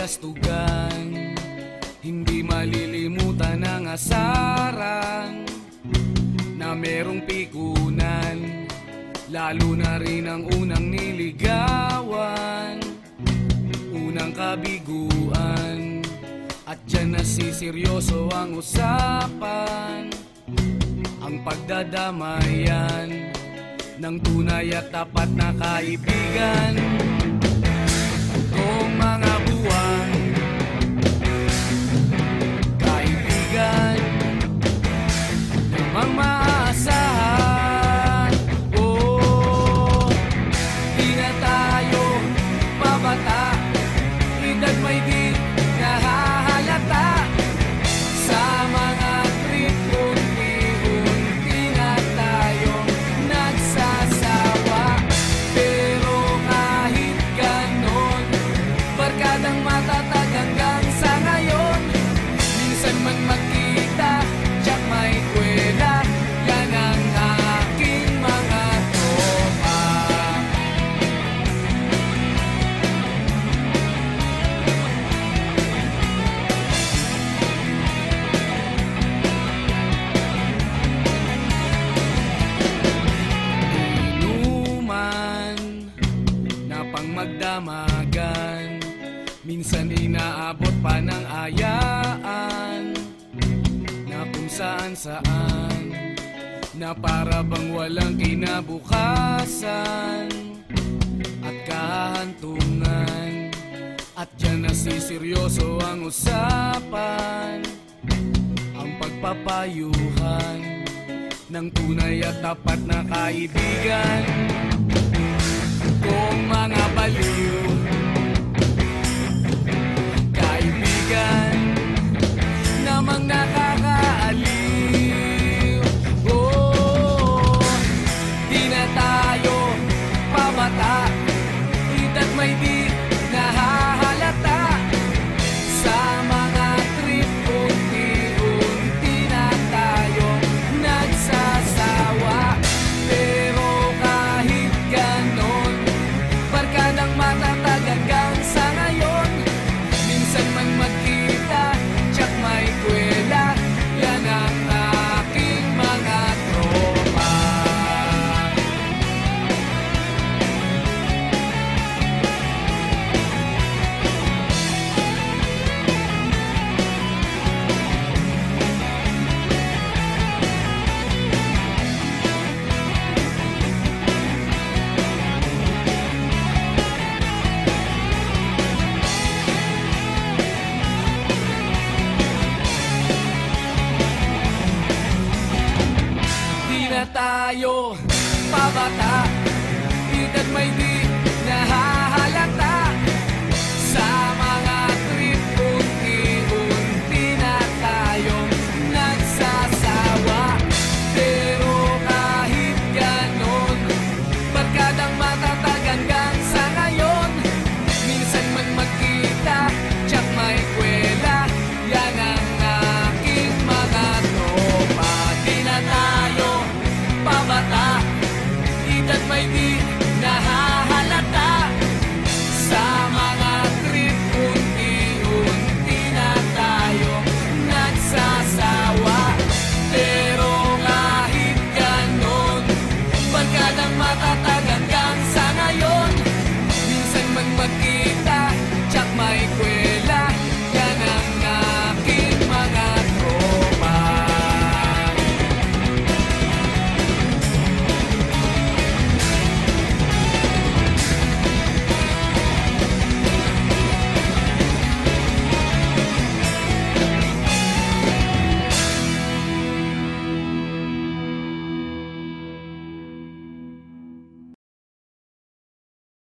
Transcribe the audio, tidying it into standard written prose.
kabalastugan, hindi malilimutan ang asaran na merong pikunan, lalo na rin ang unang niligawan, unang kabiguan. At dyan nasiseryoso ang usapan, ang pagdadamayan ng tunay at tapat na kaibigan. Kung mga buwan, kaibigan namang maaasahan. Oh, di na tayo pabata, edad may di nahahalata. Sa mga trip, unti-unti na tayong nagsasawa. Pero kahit ganon, barkadang matatag hanggang sa ngayon. Minsan man magkita, tiyak may kwela, yan ang aking mga tropa. Inuman na pang magdamagan, minsan inaabot pa ng ayaan, na kung saan-saan, na para bang walang kinabukasan at kahantungan. At dyan nasiseryoso ang usapan, ang pagpapayuhan ng tunay at tapat na kaibigan. Kung mga baliw, kaibigan namang nakakaaliw. Oh, di na tayo pabata, edad may di nahahalata. Sa mga trip, unti-unti na tayong nagsasawa. Pero kahit ganon, barkadang matatag hanggang sa ngayon. Minsan man magkita, tiyak may kwela, yan ang aking mga tropa. Di na tayo pabata, edad may di nahahalata. Sa mga trip, unti-unti na tayong nagsasawa. Pero kahit ganon, barkadang matatag hanggang sa ngayon. Minsan man magkita, tiyak may kwela, yan ang aking mga tropa. Di na tayo pabata, edad may di